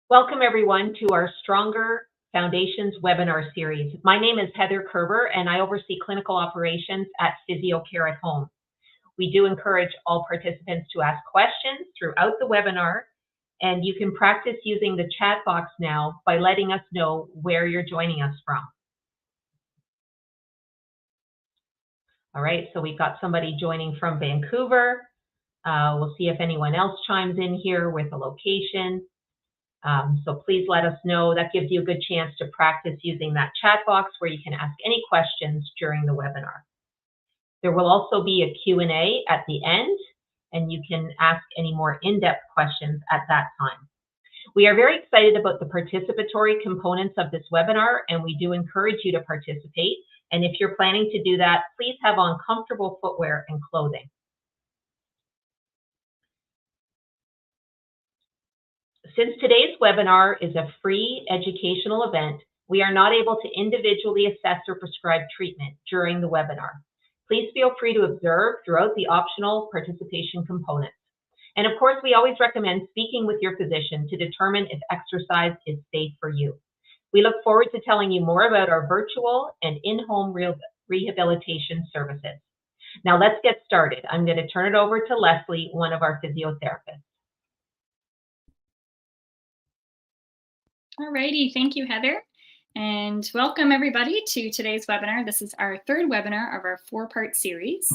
Welcome everyone to our Stronger Foundations webinar series. My name is Heather Kerber and I oversee clinical operations at PhysioCare at Home. We do encourage all participants to ask questions throughout the webinar, and you can practice using the chat box now by letting us know where you're joining us from. All right, so we've got somebody joining from Vancouver. We'll see if anyone else chimes in here with a location. So please let us know. That gives you a good chance to practice using that chat box where you can ask any questions during the webinar. There will also be a Q&A at the end, and you can ask any more in-depth questions at that time. We are very excited about the participatory components of this webinar, and we do encourage you to participate. And if you're planning to do that, please have on comfortable footwear and clothing. Since today's webinar is a free educational event, we are not able to individually assess or prescribe treatment during the webinar. Please feel free to observe throughout the optional participation components. And of course, we always recommend speaking with your physician to determine if exercise is safe for you. We look forward to telling you more about our virtual and in-home rehabilitation services. Now let's get started. I'm going to turn it over to Leslie, one of our physiotherapists. Alrighty, thank you, Heather. And welcome everybody to today's webinar. This is our third webinar of our four-part series.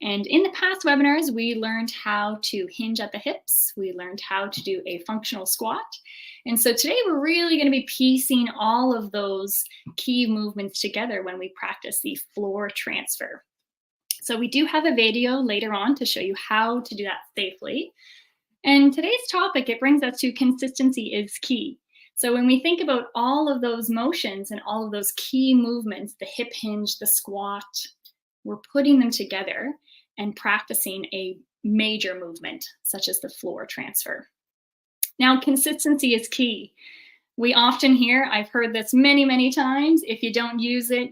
And in the past webinars, we learned how to hinge at the hips. We learned how to do a functional squat. And so today we're really going to be piecing all of those key movements together when we practice the floor transfer. So we do have a video later on to show you how to do that safely. And today's topic, it brings us to consistency is key. So when we think about all of those motions and all of those key movements, the hip hinge, the squat, we're putting them together and practicing a major movement, such as the floor transfer. Now, consistency is key. We often hear, I've heard this many, many times, if you don't use it,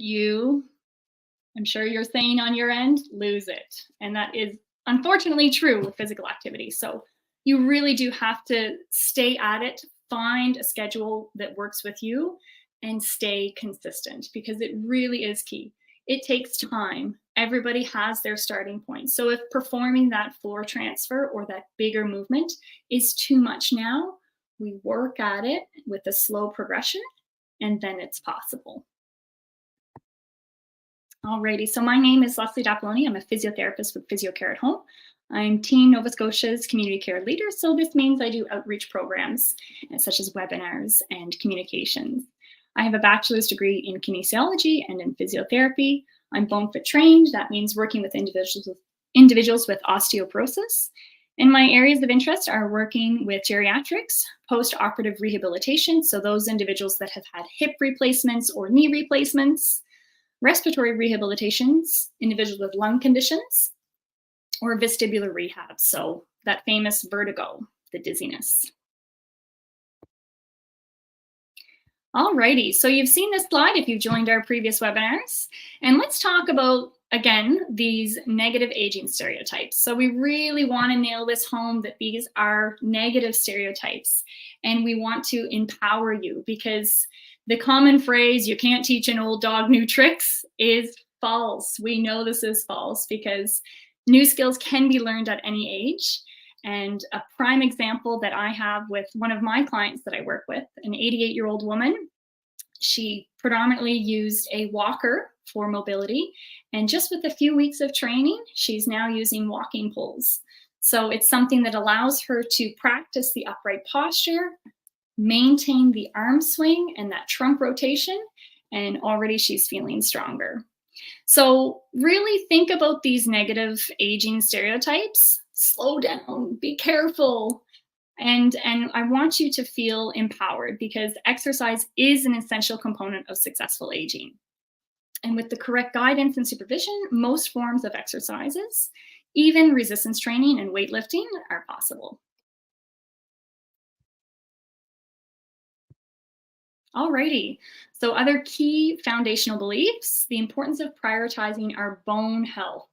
I'm sure you're saying on your end, lose it. And that is unfortunately true with physical activity. So you really do have to stay at it. Find a schedule that works with you and stay consistent because it really is key. It takes time. Everybody has their starting point. So if performing that floor transfer or that bigger movement is too much now, we work at it with a slow progression and then it's possible. Alrighty, so my name is Leslie Dappoloni. I'm a physiotherapist with PhysioCare at Home. I'm Team Nova Scotia's community care leader, so this means I do outreach programs such as webinars and communications. I have a bachelor's degree in kinesiology and in physiotherapy. I'm bone fit trained. That means working with individuals with osteoporosis. And my areas of interest are working with geriatrics, post-operative rehabilitation, so those individuals that have had hip replacements or knee replacements, respiratory rehabilitations, individuals with lung conditions, or vestibular rehab, so that famous vertigo, the dizziness. Alrighty, so you've seen this slide if you've joined our previous webinars, and let's talk about, again, these negative aging stereotypes. So we really want to nail this home that these are negative stereotypes, and we want to empower you because the common phrase, you can't teach an old dog new tricks, is false. We know this is false because new skills can be learned at any age. And a prime example that I have with one of my clients that I work with, an 88-year-old woman, she predominantly used a walker for mobility. And just with a few weeks of training, she's now using walking poles. So it's something that allows her to practice the upright posture, maintain the arm swing and that trunk rotation, and already she's feeling stronger. So really think about these negative aging stereotypes. Slow down, be careful. And I want you to feel empowered because exercise is an essential component of successful aging. And with the correct guidance and supervision, most forms of exercises, even resistance training and weightlifting, are possible. Alrighty, so other key foundational beliefs, the importance of prioritizing our bone health.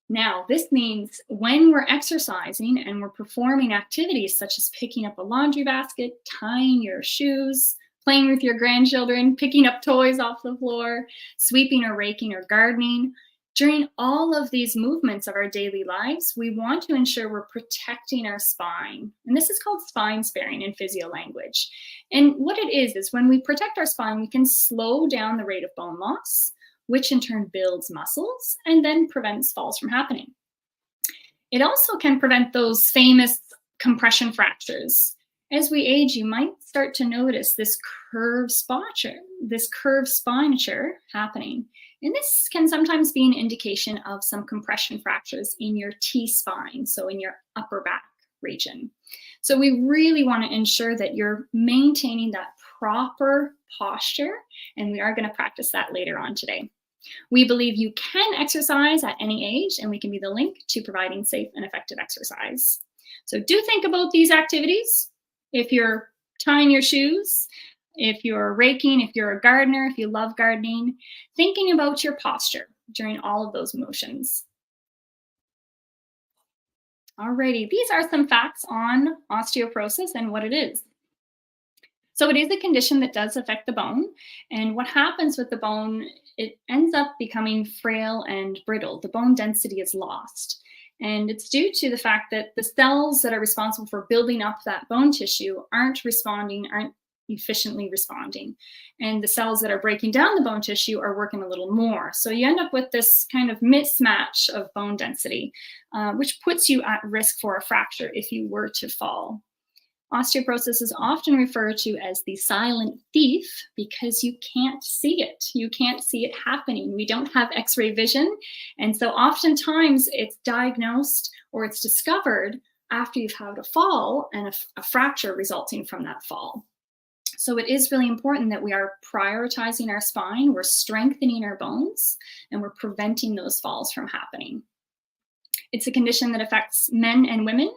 Now, this means when we're exercising and we're performing activities such as picking up a laundry basket, tying your shoes, playing with your grandchildren, picking up toys off the floor, sweeping or raking or gardening, during all of these movements of our daily lives, we want to ensure we're protecting our spine. And this is called spine sparing in physio language. And what it is when we protect our spine, we can slow down the rate of bone loss, which in turn builds muscles and then prevents falls from happening. It also can prevent those famous compression fractures. As we age, you might start to notice this curved spinature happening. And this can sometimes be an indication of some compression fractures in your T-spine, so in your upper back region. So we really want to ensure that you're maintaining that proper posture, and we are going to practice that later on today. We believe you can exercise at any age, and we can be the link to providing safe and effective exercise. So do think about these activities. If you're tying your shoes, if you're raking, if you're a gardener, if you love gardening, thinking about your posture during all of those motions. Alrighty, these are some facts on osteoporosis and what it is. So it is a condition that does affect the bone, and what happens with the bone, it ends up becoming frail and brittle. The bone density is lost. And it's due to the fact that the cells that are responsible for building up that bone tissue aren't efficiently responding. And the cells that are breaking down the bone tissue are working a little more. So you end up with this kind of mismatch of bone density, which puts you at risk for a fracture if you were to fall. Osteoporosis is often referred to as the silent thief because you can't see it. You can't see it happening. We don't have X-ray vision. And so oftentimes it's diagnosed or it's discovered after you've had a fall and a fracture resulting from that fall. So it is really important that we are prioritizing our spine, we're strengthening our bones, and we're preventing those falls from happening. It's a condition that affects men and women.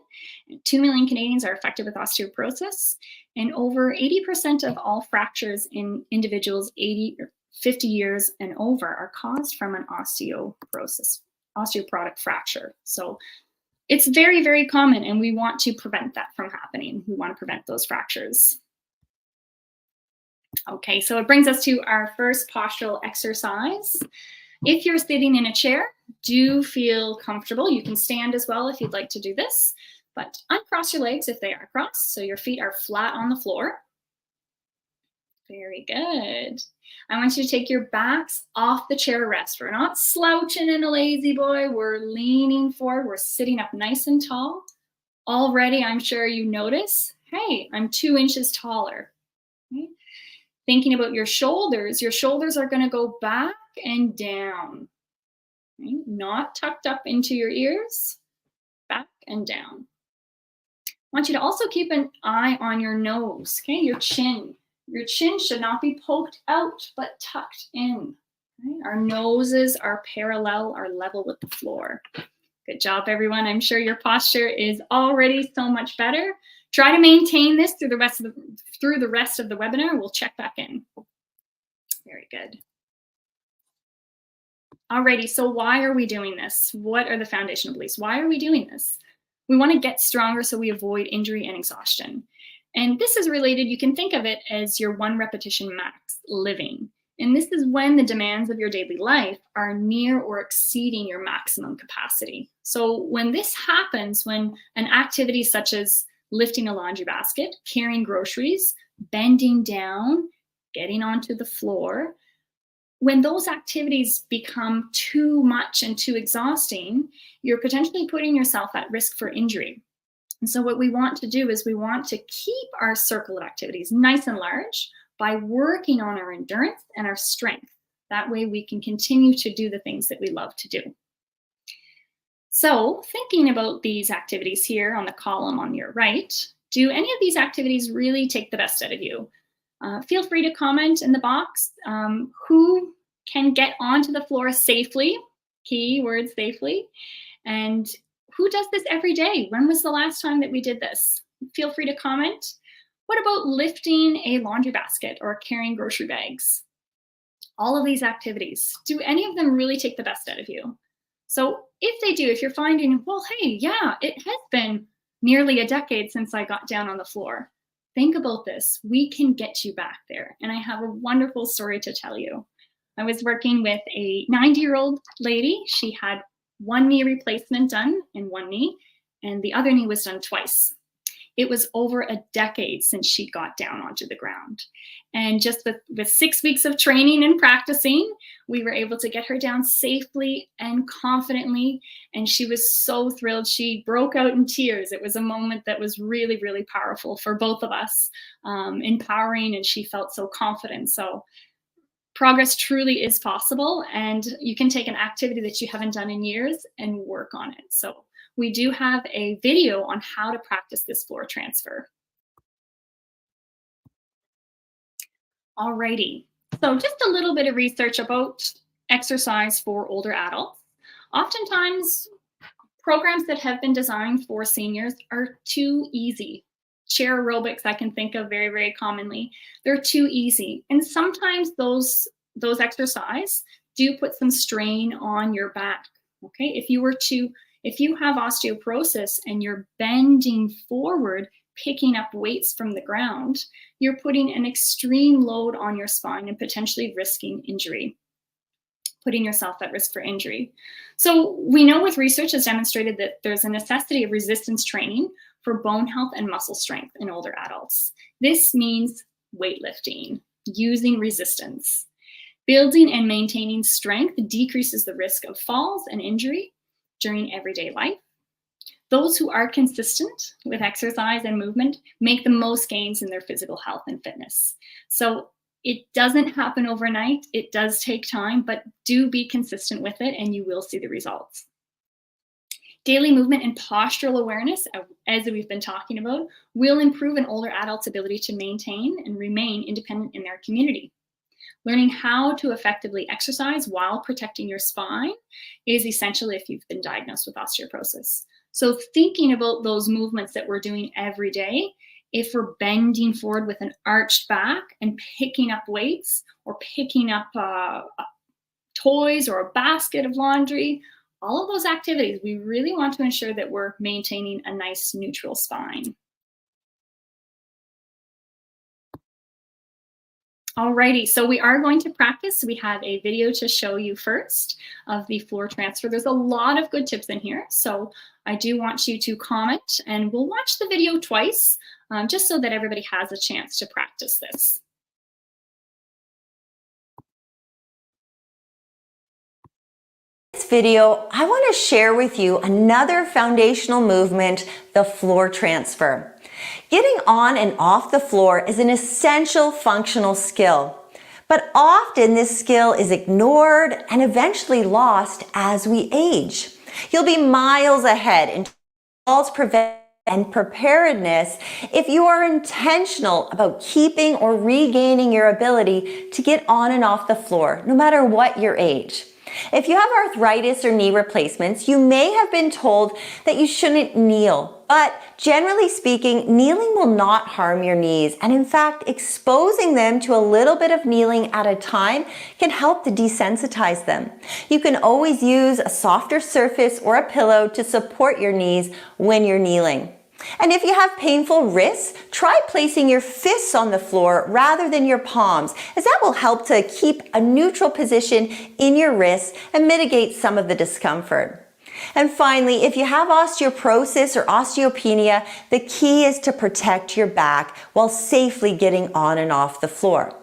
2 million Canadians are affected with osteoporosis, and over 80% of all fractures in individuals 50 years and over are caused from an osteoporotic fracture. So it's very, very common, and we want to prevent that from happening. We want to prevent those fractures. Okay, so it brings us to our first postural exercise. If you're sitting in a chair, do feel comfortable. You can stand as well if you'd like to do this, but uncross your legs if they are crossed, so your feet are flat on the floor. Very good. I want you to take your backs off the chair rest. We're not slouching in a lazy boy. We're leaning forward. We're sitting up nice and tall. Already, I'm sure you notice, hey, I'm 2 inches taller. Okay. Thinking about your shoulders are going to go back and down, okay? Not tucked up into your ears, back and down. I want you to also keep an eye on your nose, okay? Your chin. Your chin should not be poked out, but tucked in. Okay? Our noses are parallel, are level with the floor. Good job, everyone. I'm sure your posture is already so much better. Try to maintain this through the rest of the webinar. We'll check back in. Very good. Alrighty, so why are we doing this? What are the foundational beliefs? Why are we doing this? We want to get stronger so we avoid injury and exhaustion. And this is related, you can think of it as your 1 repetition max living. And this is when the demands of your daily life are near or exceeding your maximum capacity. So when this happens, when an activity such as lifting a laundry basket, carrying groceries, bending down, getting onto the floor, when those activities become too much and too exhausting, you're potentially putting yourself at risk for injury. And so what we want to do is we want to keep our circle of activities nice and large by working on our endurance and our strength. That way we can continue to do the things that we love to do. So thinking about these activities here on the column on your right, do any of these activities really take the best out of you? Feel free to comment in the box who can get onto the floor safely, key word safely, and who does this every day? When was the last time that we did this? Feel free to comment. What about lifting a laundry basket or carrying grocery bags? All of these activities, do any of them really take the best out of you? So if they do, if you're finding, well, hey, yeah, it has been nearly a decade since I got down on the floor, think about this. We can get you back there. And I have a wonderful story to tell you. I was working with a 90-year-old lady. She had one knee replacement done in one knee, and the other knee was done twice. It was over a decade since she got down onto the ground. And just with 6 weeks of training and practicing, we were able to get her down safely and confidently. And she was so thrilled. She broke out in tears. It was a moment that was really, really powerful for both of us, empowering, and she felt so confident. So progress truly is possible, and you can take an activity that you haven't done in years and work on it. So we do have a video on how to practice this floor transfer. Alrighty, so just a little bit of research about exercise for older adults. Oftentimes, programs that have been designed for seniors are too easy. Chair aerobics, I can think of very, very commonly. They're too easy. And sometimes those exercises do put some strain on your back. Okay, if you have osteoporosis and you're bending forward, picking up weights from the ground, you're putting an extreme load on your spine and potentially risking injury, putting yourself at risk for injury. So we know with research has demonstrated that there's a necessity of resistance training for bone health and muscle strength in older adults. This means weightlifting, using resistance. Building and maintaining strength decreases the risk of falls and injury during everyday life. Those who are consistent with exercise and movement make the most gains in their physical health and fitness. So it doesn't happen overnight. It does take time, but do be consistent with it and you will see the results. Daily movement and postural awareness, as we've been talking about, will improve an older adult's ability to maintain and remain independent in their community. Learning how to effectively exercise while protecting your spine is essential if you've been diagnosed with osteoporosis. So thinking about those movements that we're doing every day, if we're bending forward with an arched back and picking up weights or picking up toys or a basket of laundry, all of those activities, we really want to ensure that we're maintaining a nice neutral spine. Alrighty, so we are going to practice. We have a video to show you first of the floor transfer. There's a lot of good tips in here, so I do want you to comment, and we'll watch the video twice, just so that everybody has a chance to practice this. In this video, I want to share with you another foundational movement, the floor transfer. Getting on and off the floor is an essential functional skill, but often this skill is ignored and eventually lost as we age. You'll be miles ahead in falls prevention and preparedness if you are intentional about keeping or regaining your ability to get on and off the floor, no matter what your age. If you have arthritis or knee replacements, you may have been told that you shouldn't kneel, but generally speaking, kneeling will not harm your knees, and in fact, exposing them to a little bit of kneeling at a time can help to desensitize them. You can always use a softer surface or a pillow to support your knees when you're kneeling. And if you have painful wrists, try placing your fists on the floor rather than your palms, as that will help to keep a neutral position in your wrists and mitigate some of the discomfort. And finally, if you have osteoporosis or osteopenia, the key is to protect your back while safely getting on and off the floor.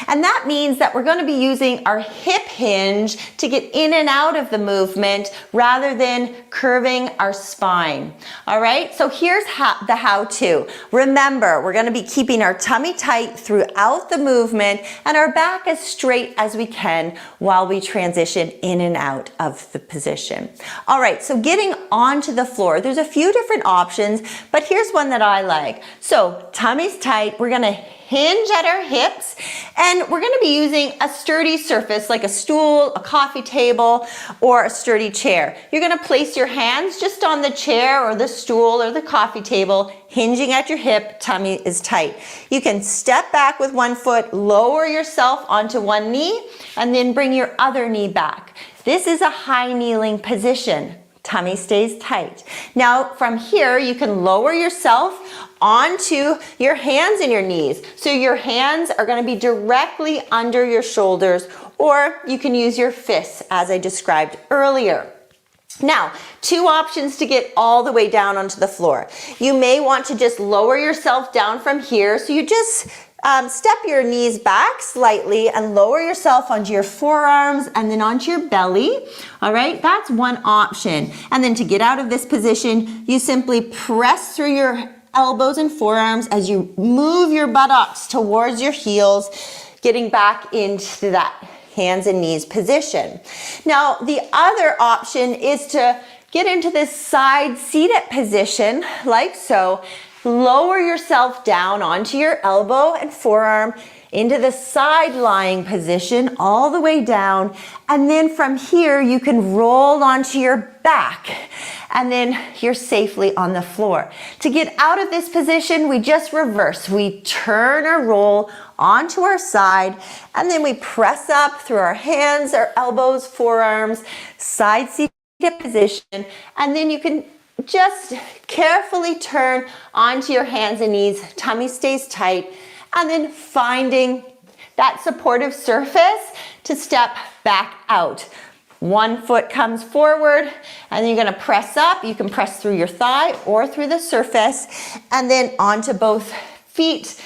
And that means that we're going to be using our hip hinge to get in and out of the movement rather than curving our spine. All right, so here's the how-to. Remember, we're going to be keeping our tummy tight throughout the movement and our back as straight as we can while we transition in and out of the position. All right, so getting onto the floor, there's a few different options, but here's one that I like. So tummy's tight, we're going to hinge at our hips, and we're going to be using a sturdy surface like a stool, a coffee table, or a sturdy chair. You're going to place your hands just on the chair or the stool or the coffee table, hinging at your hip, tummy is tight. You can step back with one foot, lower yourself onto one knee, and then bring your other knee back. This is a high kneeling position. Tummy stays tight. Now from here, you can lower yourself onto your hands and your knees. So your hands are going to be directly under your shoulders, or you can use your fists as I described earlier. Now, two options to get all the way down onto the floor. You may want to just lower yourself down from here. So you just step your knees back slightly and lower yourself onto your forearms and then onto your belly. All right, that's one option. And then to get out of this position, you simply press through your elbows and forearms as you move your buttocks towards your heels, getting back into that hands and knees position. Now, the other option is to get into this side seated position like so. Lower yourself down onto your elbow and forearm into the side lying position all the way down. And then from here, you can roll onto your back and then you're safely on the floor. To get out of this position, we just reverse. We turn or roll onto our side and then we press up through our hands, our elbows, forearms, side seated position. And then you can just carefully turn onto your hands and knees, tummy stays tight, and then finding that supportive surface to step back out. One foot comes forward and then you're going to press up. You can press through your thigh or through the surface and then onto both feet.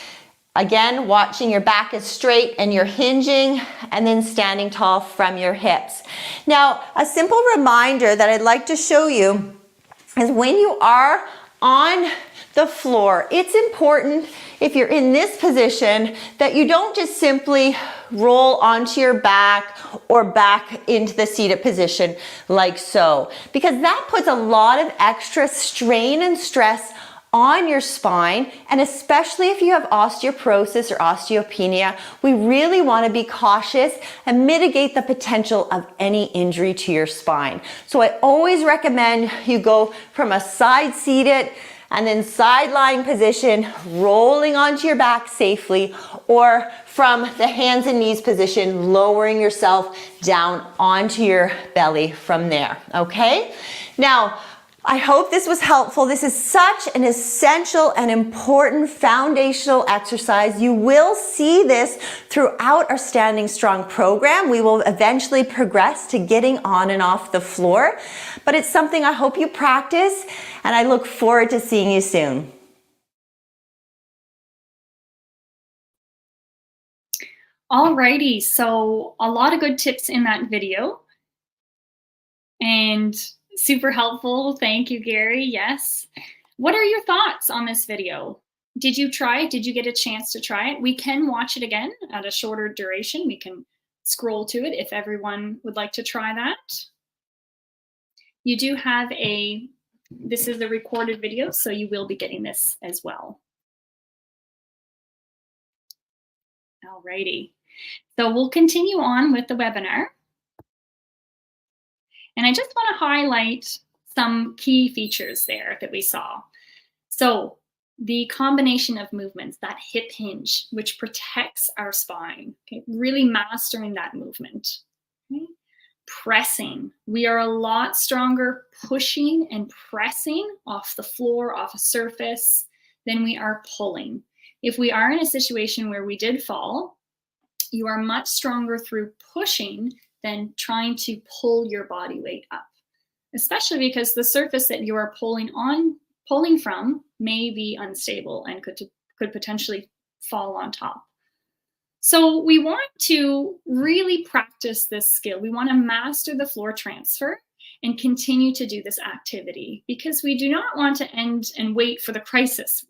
Again, watching your back is straight and you're hinging and then standing tall from your hips. Now, a simple reminder that I'd like to show you is when you are on the floor, it's important if you're in this position that you don't just simply roll onto your back or back into the seated position like so, because that puts a lot of extra strain and stress on your spine, and especially if you have osteoporosis or osteopenia, we really want to be cautious and mitigate the potential of any injury to your spine. So I always recommend you go from a side seated and then side lying position, rolling onto your back safely, or from the hands and knees position, lowering yourself down onto your belly from there, okay? Now, I hope this was helpful. This is such an essential and important foundational exercise. You will see this throughout our Standing Strong program. We will eventually progress to getting on and off the floor, but it's something I hope you practice, and I look forward to seeing you soon. Alrighty, so a lot of good tips in that video. And super helpful. Thank you, Gary. Yes. What are your thoughts on this video? Did you try it? Did you get a chance to try it? We can watch it again at a shorter duration. We can scroll to it if everyone would like to try that. You do have this is a recorded video, so you will be getting this as well. Alrighty. So we'll continue on with the webinar. And I just want to highlight some key features there that we saw. So the combination of movements, that hip hinge, which protects our spine, okay, really mastering that movement. Okay. Pressing, we are a lot stronger pushing and pressing off the floor, off a surface, than we are pulling. If we are in a situation where we did fall, you are much stronger through pushing than trying to pull your body weight up, especially because the surface that you are pulling from may be unstable and could potentially fall on top. So we want to really practice this skill. We want to master the floor transfer and continue to do this activity, because we do not want to end and wait for the crisis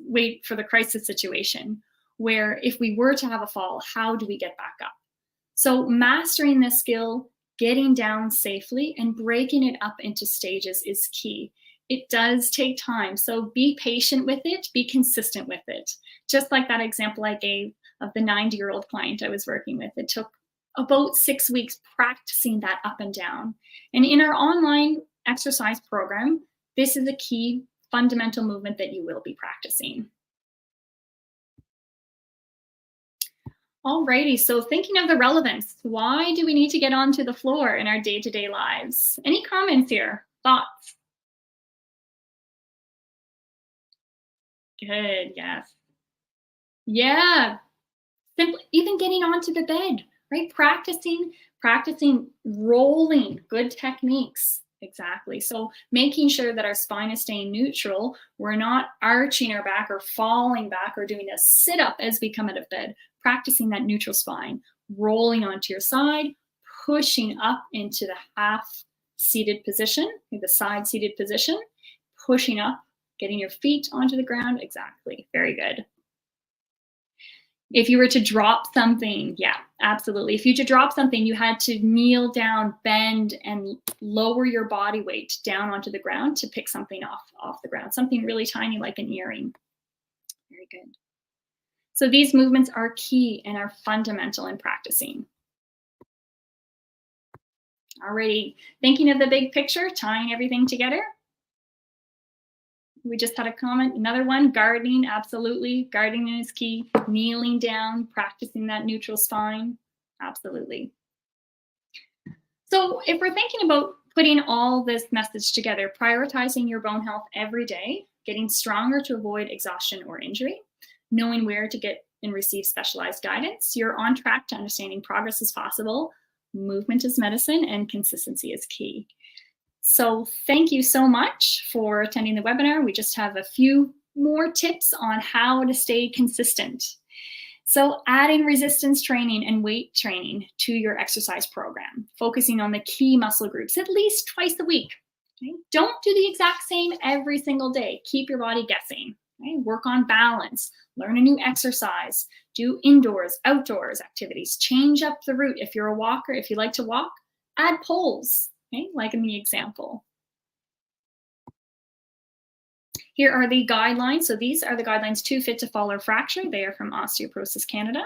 situation where if we were to have a fall, how do we get back up? So mastering this skill, getting down safely and breaking it up into stages is key. It does take time, so be patient with it, be consistent with it. Just like that example I gave of the 90-year-old client I was working with. It took about 6 weeks practicing that up and down. And in our online exercise program, this is a key fundamental movement that you will be practicing. Alrighty, so thinking of the relevance, why do we need to get onto the floor in our day-to-day lives? Any comments here? Thoughts? Good, yes. Yeah, simply even getting onto the bed, right? Practicing rolling, good techniques. Exactly. So making sure that our spine is staying neutral. We're not arching our back or falling back or doing a sit up as we come out of bed. Practicing that neutral spine, rolling onto your side, pushing up into the half seated position, the side seated position, pushing up, getting your feet onto the ground. Exactly. Very good. If you were to drop something, yeah, absolutely. If you were to drop something, you had to kneel down, bend, and lower your body weight down onto the ground to pick something off the ground, something really tiny like an earring. Very good. So these movements are key and are fundamental in practicing. Alrighty, thinking of the big picture, tying everything together. We just had a comment, another one, gardening, absolutely. Gardening is key. Kneeling down, practicing that neutral spine, absolutely. So if we're thinking about putting all this message together, prioritizing your bone health every day, getting stronger to avoid exhaustion or injury, knowing where to get and receive specialized guidance, you're on track to understanding progress is possible, movement is medicine, and consistency is key. So thank you so much for attending the webinar. We just have a few more tips on how to stay consistent. So adding resistance training and weight training to your exercise program, focusing on the key muscle groups at least twice a week. Okay? Don't do the exact same every single day. Keep your body guessing. Okay? Work on balance, learn a new exercise, do indoors, outdoors activities, change up the route. If you're a walker, if you like to walk, add poles. Okay, like in the example. Here are the guidelines. So these are the guidelines too fit to fall or fracture. They are from Osteoporosis Canada.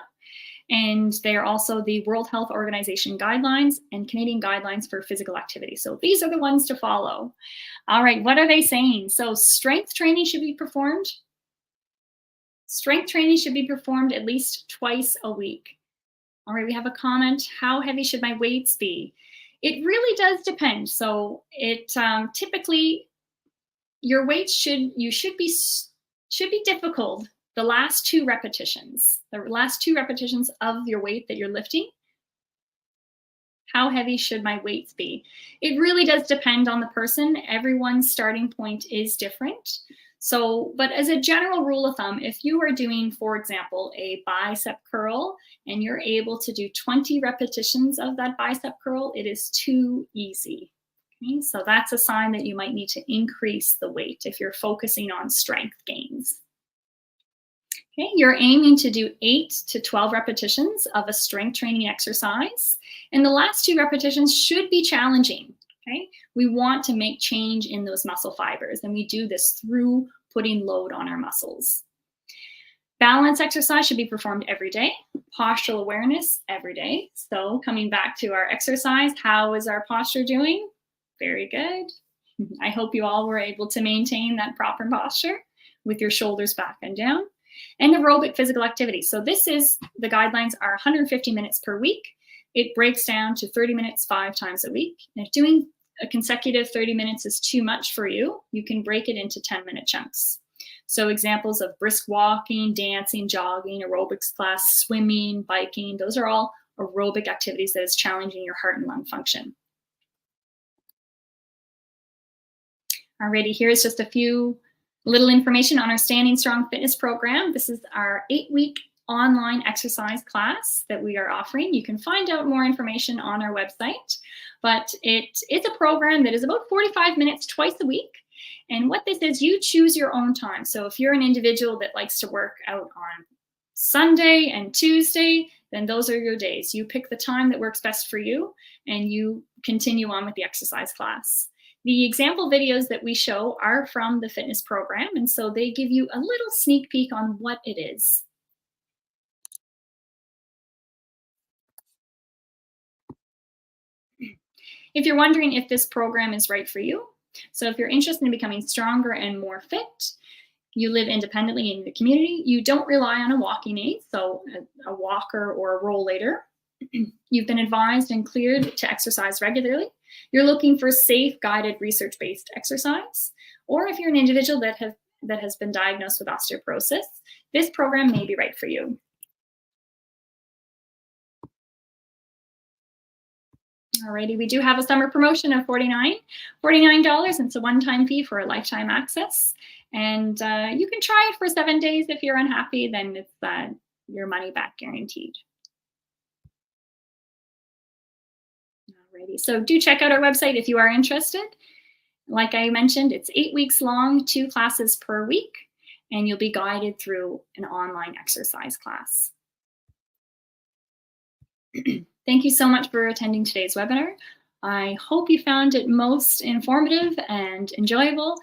And they are also the World Health Organization guidelines and Canadian guidelines for physical activity. So these are the ones to follow. All right, what are they saying? So strength training should be performed. Strength training should be performed at least twice a week. All right, we have a comment. How heavy should my weights be? It really does depend. So it typically your weights should be difficult. The last two repetitions of your weight that you're lifting. How heavy should my weights be? It really does depend on the person. Everyone's starting point is different. So, but as a general rule of thumb, if you are doing, for example, a bicep curl and you're able to do 20 repetitions of that bicep curl, it is too easy. Okay? So that's a sign that you might need to increase the weight if you're focusing on strength gains. Okay, you're aiming to do 8 to 12 repetitions of a strength training exercise. And the last 2 repetitions should be challenging. Okay, we want to make change in those muscle fibers, and we do this through putting load on our muscles. Balance exercise should be performed every day. Postural awareness every day. So coming back to our exercise, how is our posture doing? Very good. I hope you all were able to maintain that proper posture with your shoulders back and down. And aerobic physical activity. So the guidelines are 150 minutes per week. It breaks down to 30 minutes 5 times a week. And if doing a consecutive 30 minutes is too much for you, you can break it into 10-minute chunks. So examples of brisk walking, dancing, jogging, aerobics class, swimming, biking, those are all aerobic activities that is challenging your heart and lung function. Alrighty, here's just a few little information on our Standing Strong Fitness program. This is our 8-week online exercise class that we are offering. You can find out more information on our website, but it's a program that is about 45 minutes twice a week. And what this is, you choose your own time. So if you're an individual that likes to work out on Sunday and Tuesday, then those are your days. You pick the time that works best for you and you continue on with the exercise class. The example videos that we show are from the fitness program, and so they give you a little sneak peek on what it is. If you're wondering if this program is right for you, so if you're interested in becoming stronger and more fit, you live independently in the community, you don't rely on a walking aid, so a walker or a rollator. You've been advised and cleared to exercise regularly. You're looking for safe, guided, research-based exercise. Or if you're an individual that has been diagnosed with osteoporosis, this program may be right for you. Alrighty, we do have a summer promotion of $49. It's a one-time fee for a lifetime access. And you can try it for 7 days. If you're unhappy, then it's your money back guaranteed. Alrighty, so do check out our website if you are interested. Like I mentioned, it's 8 weeks long, 2 classes per week, and you'll be guided through an online exercise class. Thank you so much for attending today's webinar. I hope you found it most informative and enjoyable,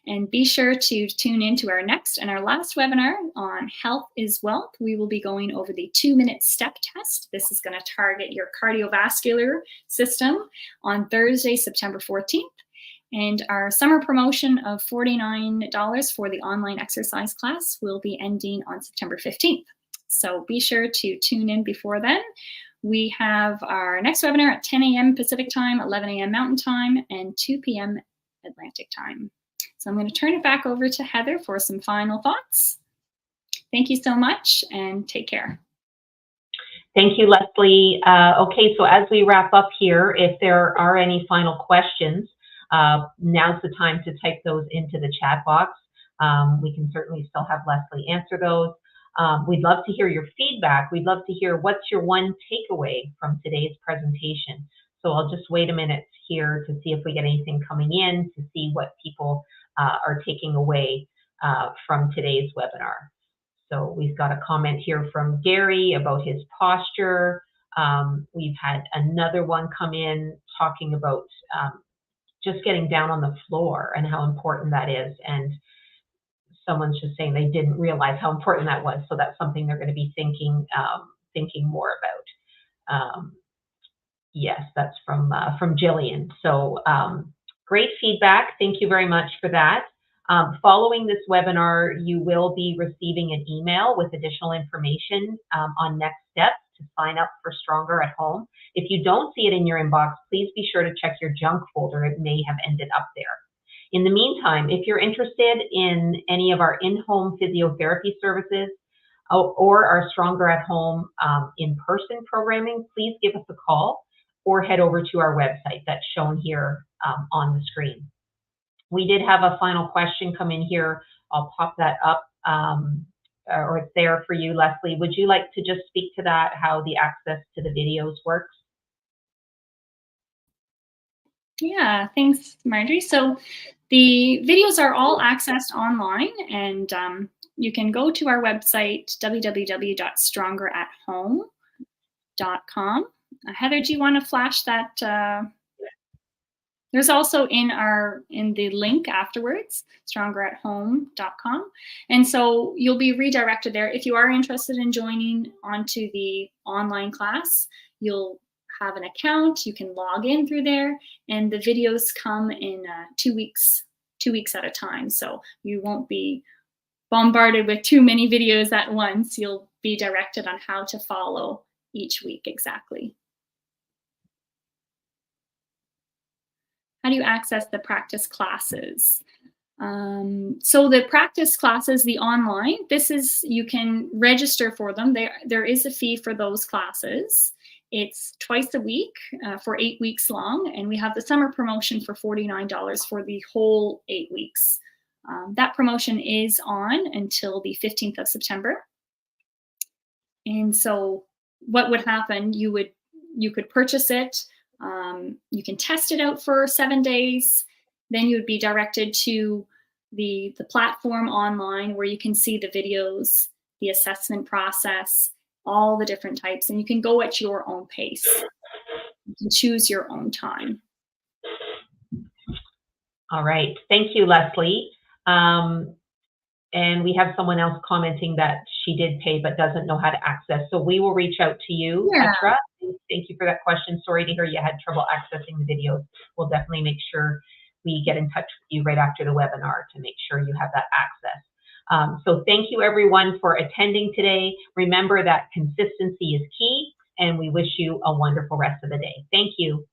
and be sure to tune in to our next and our last webinar on Health is Wealth. We will be going over the 2-minute step test. This is going to target your cardiovascular system on Thursday, September 14th. And our summer promotion of $49 for the online exercise class will be ending on September 15th. So be sure to tune in before then. We have our next webinar at 10 a.m. Pacific time, 11 a.m. Mountain time, and 2 p.m. Atlantic time. So I'm going to turn it back over to Heather for some final thoughts. Thank you so much, and take care. Thank you, Leslie. Okay, so as we wrap up here, if there are any final questions, now's the time to type those into the chat box. We can certainly still have Leslie answer those. We'd love to hear your feedback. We'd love to hear what's your one takeaway from today's presentation. So I'll just wait a minute here to see if we get anything coming in, to see what people are taking away from today's webinar. So we've got a comment here from Gary about his posture. We've had another one come in talking about just getting down on the floor and how important that is. And someone's just saying they didn't realize how important that was. So that's something they're going to be thinking more about. Yes, that's from Jillian. So great feedback. Thank you very much for that. Following this webinar, you will be receiving an email with additional information on next steps to sign up for Stronger at Home. If you don't see it in your inbox, please be sure to check your junk folder. It may have ended up there. In the meantime, if you're interested in any of our in-home physiotherapy services or our Stronger at Home in-person programming, please give us a call or head over to our website that's shown here on the screen. We did have a final question come in here. I'll pop that up, or it's there for you, Leslie. Would you like to just speak to that, how the access to the videos works? Yeah, thanks, Marjorie. So the videos are all accessed online, and you can go to our website, www.strongerathome.com. Heather, do you want to flash that? There's also in the link afterwards, strongerathome.com. And so you'll be redirected there. If you are interested in joining onto the online class, you'll have an account, you can log in through there, and the videos come in 2 weeks at a time. So you won't be bombarded with too many videos at once. You'll be directed on how to follow each week exactly. How do you access the practice classes? So the practice classes, the online, you can register for them. There is a fee for those classes. It's twice a week for 8 weeks long, and we have the summer promotion for $49 for the whole 8 weeks. That promotion is on until the 15th of September. And so what would happen, you could purchase it, you can test it out for 7 days, then you would be directed to the platform online where you can see the videos, the assessment process, all the different types, and you can go at your own pace. You can choose your own time. All right, thank you, Leslie. And we have someone else commenting that she did pay but doesn't know how to access. So we will reach out to you, Petra. Thank you for that question. Sorry to hear you had trouble accessing the videos. We'll definitely make sure we get in touch with you right after the webinar to make sure you have that access. So thank you everyone for attending today. Remember that consistency is key, and we wish you a wonderful rest of the day. Thank you.